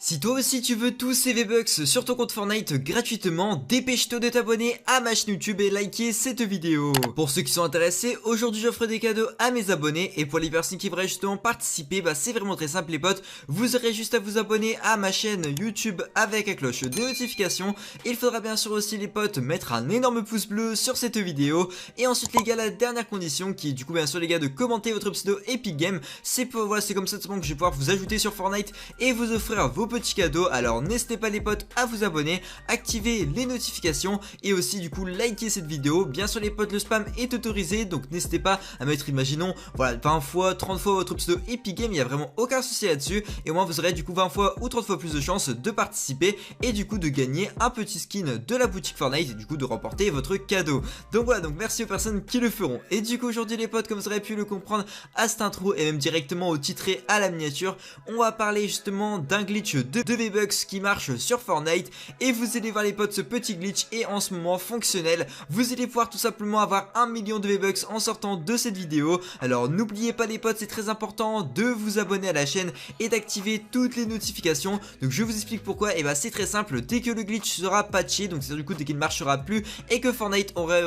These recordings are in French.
Si toi aussi tu veux tous ces V-Bucks sur ton compte Fortnite gratuitement, dépêche-toi de t'abonner à ma chaîne YouTube et liker cette vidéo. Pour ceux qui sont intéressés, aujourd'hui j'offre des cadeaux à mes abonnés et pour les personnes qui voudraient justement participer, c'est vraiment très simple les potes. Vous aurez juste à vous abonner à ma chaîne YouTube avec la cloche de notification. Il faudra bien sûr aussi les potes mettre un énorme pouce bleu sur cette vidéo. Et ensuite les gars, la dernière condition qui est du coup bien sûr les gars de commenter votre pseudo Epic Game. C'est voilà, c'est comme ça que je vais pouvoir vous ajouter sur Fortnite et vous offrir vos petits cadeaux. Alors n'hésitez pas les potes à vous abonner, activer les notifications et aussi du coup liker cette vidéo. Bien sûr les potes, le spam est autorisé, donc n'hésitez pas à mettre, imaginons, voilà, 20 fois, 30 fois votre pseudo Epic Game, il n'y a vraiment aucun souci là-dessus. Et au moins vous aurez du coup 20 fois ou 30 fois plus de chances de participer et du coup de gagner un petit skin de la boutique Fortnite et du coup de remporter votre cadeau. Donc voilà, donc merci aux personnes qui le feront. Et du coup aujourd'hui les potes, comme vous aurez pu le comprendre à cette intro et même directement au titre et à la miniature, on va parler justement d'un glitch de V-Bucks qui marche sur Fortnite. Et vous allez voir les potes, ce petit glitch est en ce moment fonctionnel. Vous allez pouvoir tout simplement avoir 1 million de V-Bucks en sortant de cette vidéo. Alors n'oubliez pas les potes, c'est très important de vous abonner à la chaîne et d'activer toutes les notifications. Donc je vous explique pourquoi. Et c'est très simple, dès que le glitch sera patché, donc c'est du coup dès qu'il ne marchera plus et que Fortnite aurait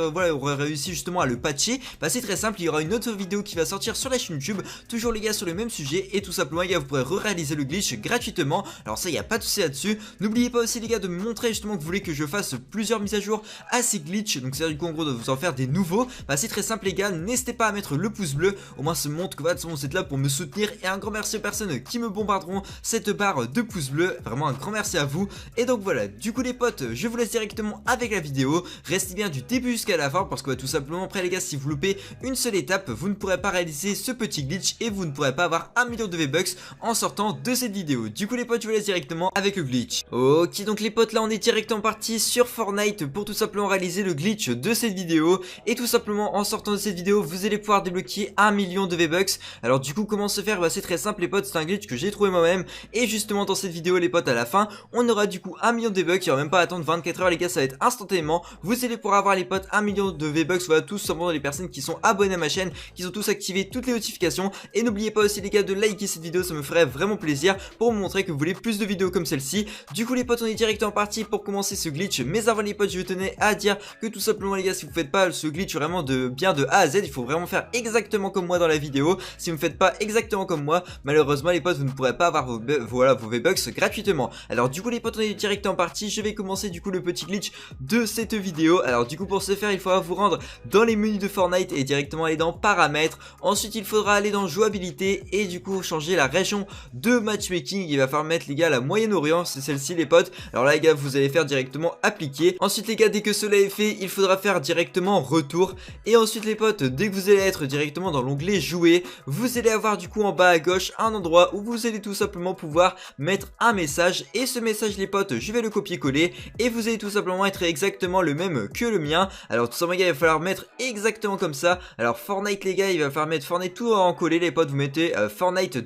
réussi justement à le patcher, c'est très simple, il y aura une autre vidéo qui va sortir sur la chaîne YouTube, toujours les gars sur le même sujet. Et tout simplement les gars, vous pourrez réaliser le glitch gratuitement. Alors ça, il n'y a pas de souci là-dessus. N'oubliez pas aussi les gars de me montrer justement que vous voulez que je fasse plusieurs mises à jour à ces glitches. Donc c'est du coup en gros de vous en faire des nouveaux. C'est très simple les gars, n'hésitez pas à mettre le pouce bleu. Au moins ça montre que vous êtes là pour me soutenir. Et un grand merci aux personnes qui me bombarderont cette barre de pouce bleu. Vraiment un grand merci à vous. Et donc voilà, du coup les potes, je vous laisse directement avec la vidéo. Restez bien du début jusqu'à la fin parce que tout simplement après les gars, si vous loupez une seule étape, vous ne pourrez pas réaliser ce petit glitch et vous ne pourrez pas avoir 1 million de V-Bucks en sortant de cette vidéo. Du coup les potes, je vous laisse directement avec le glitch. Ok, donc les potes, là on est directement parti sur Fortnite pour tout simplement réaliser le glitch de cette vidéo. Et tout simplement en sortant de cette vidéo, vous allez pouvoir débloquer 1 million de V-Bucks. Alors du coup comment se faire? C'est très simple les potes, c'est un glitch que j'ai trouvé moi-même. Et justement dans cette vidéo les potes, à la fin on aura du coup 1 million de V-Bucks. Il n'y aura même pas à attendre 24 heures les gars, ça va être instantanément. Vous allez pouvoir avoir les potes 1 million de V-Bucks. Voilà, tous simplement les personnes qui sont abonnées à ma chaîne, qui ont tous activé toutes les notifications. Et n'oubliez pas aussi les gars de liker cette vidéo, ça me ferait vraiment plaisir pour me montrer que vous voulez plus de vidéos comme celle-ci. Du coup les potes, on est directement parti pour commencer ce glitch. Mais avant les potes, je tenais à dire que tout simplement les gars, si vous faites pas ce glitch vraiment de A à Z, il faut vraiment faire exactement comme moi dans la vidéo. Si vous ne faites pas exactement comme moi, malheureusement les potes, vous ne pourrez pas avoir vos V-Bucks gratuitement. Alors du coup les potes, on est directement parti. Je vais commencer du coup le petit glitch de cette vidéo. Alors du coup pour ce faire, il faudra vous rendre dans les menus de Fortnite et directement aller dans paramètres. Ensuite il faudra aller dans jouabilité et du coup changer la région de matchmaking. Il va falloir mettre les gars la Moyen-Orient, c'est celle-ci les potes. Alors là les gars, vous allez faire directement appliquer. Ensuite les gars, dès que cela est fait, il faudra faire directement retour. Et ensuite les potes, dès que vous allez être directement dans l'onglet jouer, vous allez avoir du coup en bas à gauche un endroit où vous allez tout simplement pouvoir mettre un message. Et ce message les potes, je vais le copier-coller et vous allez tout simplement être exactement le même que le mien. Alors tout simplement les gars, il va falloir mettre exactement comme ça. Alors Fortnite les gars, il va falloir mettre Fortnite tout en collé les potes. Vous mettez Fortnite /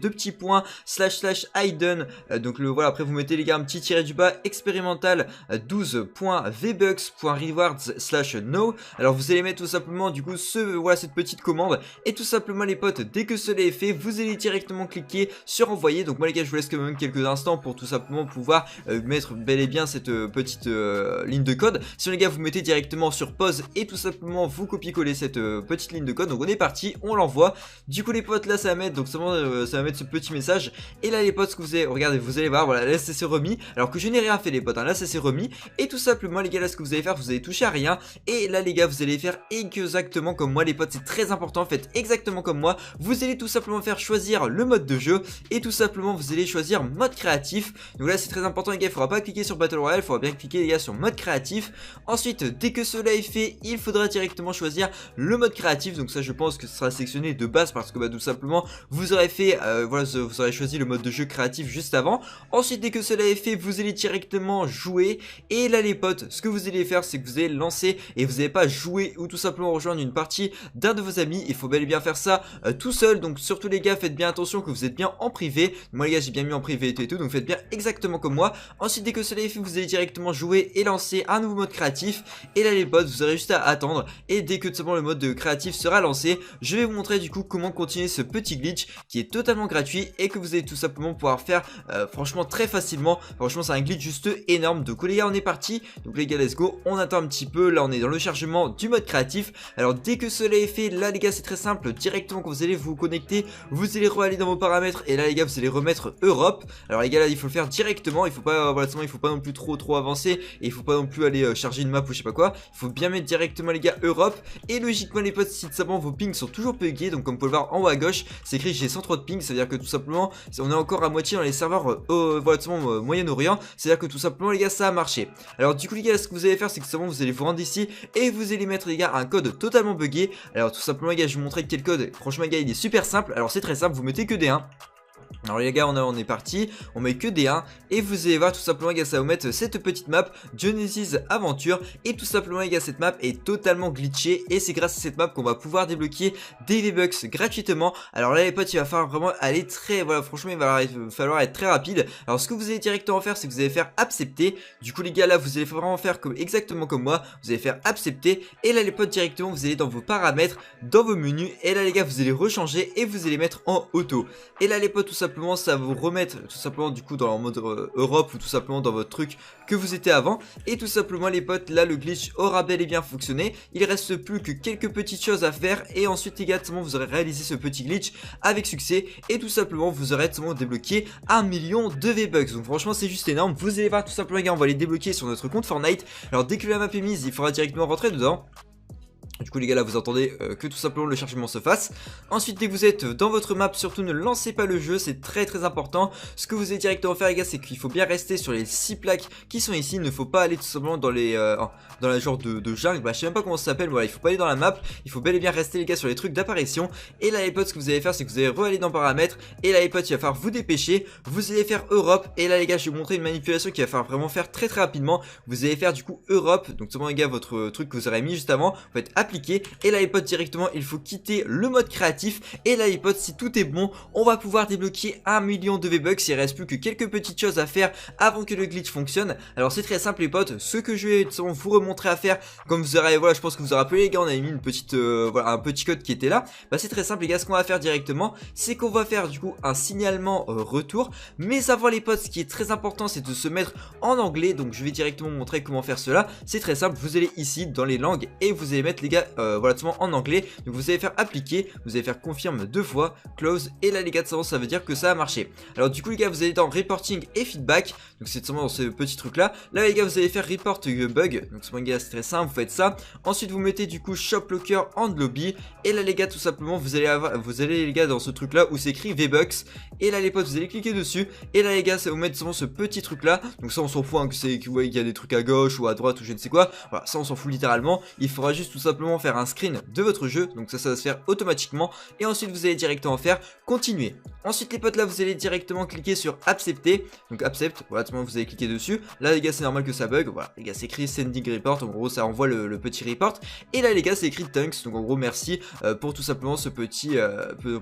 hidden. Donc voilà, après vous mettez les gars un petit tiré du bas expérimental 12.vbucks.rewards/no. Alors vous allez mettre tout simplement du coup cette petite commande et tout simplement les potes, dès que cela est fait, vous allez directement cliquer sur envoyer. Donc moi les gars, je vous laisse quand même quelques instants pour tout simplement pouvoir mettre bel et bien cette petite ligne de code. Sinon les gars, vous mettez directement sur pause et tout simplement vous copiez-coller cette petite ligne de code. Donc on est parti, on l'envoie. Du coup les potes, là ça va mettre, donc ça va mettre ce petit message. Et là les potes, ce que vous allez, regardez, vous allez voir, voilà, là ça s'est remis. Alors que je n'ai rien fait les potes, là ça s'est remis. Et tout simplement les gars, là ce que vous allez faire, vous allez toucher à rien. Et là les gars, vous allez faire exactement comme moi les potes, c'est très important, faites exactement comme moi. Vous allez tout simplement faire choisir le mode de jeu. Et tout simplement vous allez choisir mode créatif. Donc là c'est très important les gars, il ne faudra pas cliquer sur Battle Royale, il faudra bien cliquer les gars sur mode créatif. Ensuite dès que cela est fait, il faudra directement choisir le mode créatif. Donc ça je pense que ce sera sélectionné de base parce que tout simplement vous aurez fait vous aurez choisi le mode de jeu créatif juste avant. Ensuite dès que cela est fait, vous allez directement jouer. Et là les potes, ce que vous allez faire, c'est que vous allez lancer et vous n'allez pas jouer ou tout simplement rejoindre une partie d'un de vos amis. Il faut bel et bien faire ça tout seul. Donc surtout les gars, faites bien attention que vous êtes bien en privé. Moi les gars, j'ai bien mis en privé et tout, donc faites bien exactement comme moi. Ensuite dès que cela est fait, vous allez directement jouer et lancer un nouveau mode créatif. Et là les potes, vous aurez juste à attendre. Et dès que tout simplement le mode de créatif sera lancé, je vais vous montrer du coup comment continuer ce petit glitch qui est totalement gratuit et que vous allez tout simplement pouvoir faire franchement très facilement. Franchement c'est un glitch juste énorme. Donc les gars on est parti. Donc les gars let's go, on attend un petit peu. Là on est dans le chargement du mode créatif. Alors dès que cela est fait, là les gars c'est très simple. Directement quand vous allez vous connecter, vous allez aller dans vos paramètres et là les gars vous allez remettre Europe. Alors les gars là il faut le faire directement. Il faut pas voilà, il faut pas non plus trop avancer et il faut pas non plus aller charger une map ou je sais pas quoi. Il faut bien mettre directement les gars Europe. Et logiquement les potes, si tout simplement vos pings sont toujours buggés, donc comme vous pouvez le voir en haut à gauche, c'est écrit j'ai 103 de ping, c'est à dire que tout simplement on est encore à moitié dans les serveurs voilà, Moyen-Orient, c'est à dire que tout simplement les gars ça a marché. Alors du coup les gars ce que vous allez faire c'est que tout simplement vous allez vous rendre ici et vous allez mettre les gars un code totalement buggé. Alors tout simplement les gars je vais vous montrer quel code. Franchement les gars il est super simple. Alors c'est très simple, vous mettez que des 1. Alors les gars on est parti, on met que des 1 et vous allez voir tout simplement les gars ça va vous mettre cette petite map Genesis Aventure. Et tout simplement les gars cette map est totalement glitchée et c'est grâce à cette map qu'on va pouvoir débloquer des V-Bucks gratuitement. Alors là les potes il va falloir vraiment aller très, voilà franchement il va falloir être très rapide. Alors ce que vous allez directement faire c'est que vous allez faire accepter. Du coup les gars là vous allez vraiment faire exactement comme moi, vous allez faire accepter. Et là les potes directement vous allez dans vos paramètres, dans vos menus. Et là les gars vous allez rechanger et vous allez mettre en auto. Et là les potes tout simplement ça va vous remettre tout simplement du coup dans le mode Europe ou tout simplement dans votre truc que vous étiez avant. Et tout simplement les potes là le glitch aura bel et bien fonctionné. Il reste plus que quelques petites choses à faire et ensuite les gars tout simplement vous aurez réalisé ce petit glitch avec succès et tout simplement vous aurez tout simplement débloqué 1 million de V-Bucks. Donc franchement c'est juste énorme. Vous allez voir tout simplement les gars on va les débloquer sur notre compte Fortnite. Alors dès que la map est mise il faudra directement rentrer dedans. Du coup les gars là vous entendez que tout simplement le chargement se fasse. Ensuite dès que vous êtes dans votre map, surtout ne lancez pas le jeu, c'est très important. Ce que vous allez directement faire les gars c'est qu'il faut bien rester sur les 6 plaques qui sont ici. Il ne faut pas aller tout simplement dans les dans la genre de jungle, bah je sais même pas comment ça s'appelle. Voilà il faut pas aller dans la map, il faut bel et bien rester les gars sur les trucs d'apparition. Et là les potes ce que vous allez faire c'est que vous allez re-aller dans paramètres. Et là les potes il va falloir vous dépêcher. Vous allez faire Europe. Et là les gars je vais vous montrer une manipulation qui va falloir vraiment faire très rapidement. Vous allez faire du coup Europe. Donc tout simplement les gars votre truc que vous aurez mis juste avant, vous faites appliquer. Et là les potes directement il faut quitter le mode créatif. Et là les potes si tout est bon on va pouvoir débloquer 1 million de V-Bucks. Il reste plus que quelques petites choses à faire avant que le glitch fonctionne. Alors c'est très simple les potes, ce que je vais vous remontrer à faire. Comme vous aurez, voilà je pense que vous vous rappelez les gars on avait mis une petite voilà un petit code qui était là. Bah c'est très simple les gars, ce qu'on va faire directement c'est qu'on va faire du coup un signalement retour. Mais avant les potes ce qui est très important c'est de se mettre en anglais. Donc je vais directement vous montrer comment faire cela. C'est très simple, vous allez ici dans les langues et vous allez mettre les gars voilà en anglais. Donc vous allez faire appliquer, vous allez faire confirme 2 fois, close. Et là les gars ça veut dire que ça a marché. Alors du coup les gars vous allez dans reporting et feedback. Donc c'est seulement dans ce petit truc là. Là les gars vous allez faire report bug. Donc les gars c'est très simple, vous faites ça. Ensuite vous mettez du coup shop locker and lobby. Et là les gars tout simplement vous allez les gars dans ce truc là où c'est écrit V-Bucks. Et là les potes vous allez cliquer dessus. Et là les gars ça va vous mettre seulement ce petit truc là. Donc ça on s'en fout hein, que c'est qu'il y a des trucs à gauche ou à droite ou je ne sais quoi. Voilà ça on s'en fout littéralement. Il faudra juste tout simplement faire un screen de votre jeu. Donc ça va se faire automatiquement. Et ensuite vous allez directement faire continuer. Ensuite les potes là vous allez directement cliquer sur accepter. Donc accept, voilà vous allez cliquer dessus. Là les gars c'est normal que ça bug. Voilà les gars c'est écrit sending report. En gros ça envoie le petit report. Et là les gars c'est écrit thanks. Donc en gros merci pour tout simplement ce petit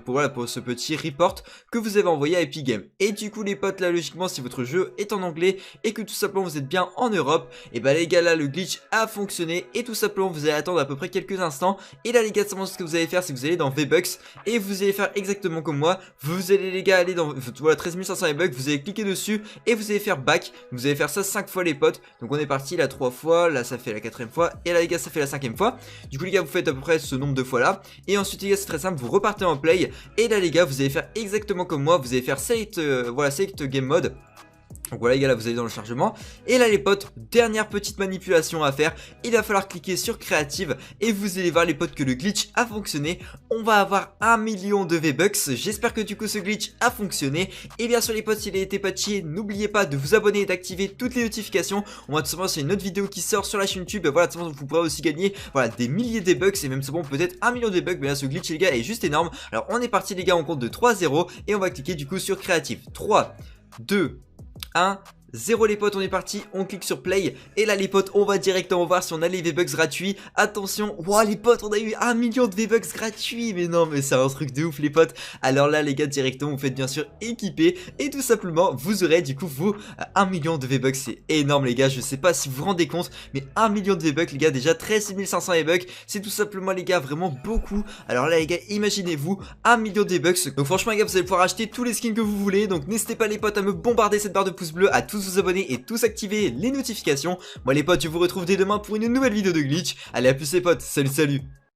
pour ce petit report que vous avez envoyé à Epic Games. Et du coup les potes là logiquement si votre jeu est en anglais et que tout simplement vous êtes bien en Europe, et bah les gars là le glitch a fonctionné. Et tout simplement vous allez attendre à peu près quelques instants. Et là les gars ce que vous allez faire c'est que vous allez dans V-Bucks et vous allez faire exactement comme moi. Vous allez les gars aller dans voilà 13 500 V-Bucks, vous allez cliquer dessus et vous allez faire back. Vous allez faire ça 5 fois les potes. Donc on est parti là 3 fois, là ça fait la 4ème fois et là les gars ça fait la 5ème fois. Du coup les gars vous faites à peu près ce nombre de fois là. Et ensuite les gars c'est très simple, vous repartez en play. Et là les gars vous allez faire exactement comme moi. Vous allez faire select game mode. Donc voilà les gars là vous allez dans le chargement. Et là les potes, dernière petite manipulation à faire. Il va falloir cliquer sur créative. Et vous allez voir les potes que le glitch a fonctionné. On va avoir 1 million de V-Bucks. J'espère que du coup ce glitch a fonctionné. Et bien sûr les potes s'il a été patché, n'oubliez pas de vous abonner et d'activer toutes les notifications. On va tout simplement c'est une autre vidéo qui sort sur la chaîne YouTube. Et voilà tout simplement vous pourrez aussi gagner voilà des milliers de V-Bucks. Et même c'est bon peut-être 1 million de V-Bucks. Mais là ce glitch les gars est juste énorme. Alors on est parti les gars, on compte de 3-0. Et on va cliquer du coup sur créative. 3, 2, 1, 0 les potes, on est parti, on clique sur play. Et là les potes, on va directement voir si on a les V-Bucks gratuits. Attention, wow les potes, on a eu 1 million de V-Bucks gratuits. Mais non, mais c'est un truc de ouf les potes. Alors là les gars, directement vous faites bien sûr équiper. Et tout simplement, vous aurez du coup vos 1 million de V-Bucks. C'est énorme les gars, je sais pas si vous vous rendez compte, mais 1 million de V-Bucks les gars, déjà 13 500 V-Bucks. C'est tout simplement les gars, vraiment beaucoup. Alors là les gars, imaginez-vous 1 million de V-Bucks. Donc franchement les gars, vous allez pouvoir acheter tous les skins que vous voulez. Donc n'hésitez pas les potes à me bombarder cette barre de pouces bleus, à tous vous abonner et tous activer les notifications. Moi les potes, je vous retrouve dès demain pour une nouvelle vidéo de glitch. Allez, à plus les potes, salut salut.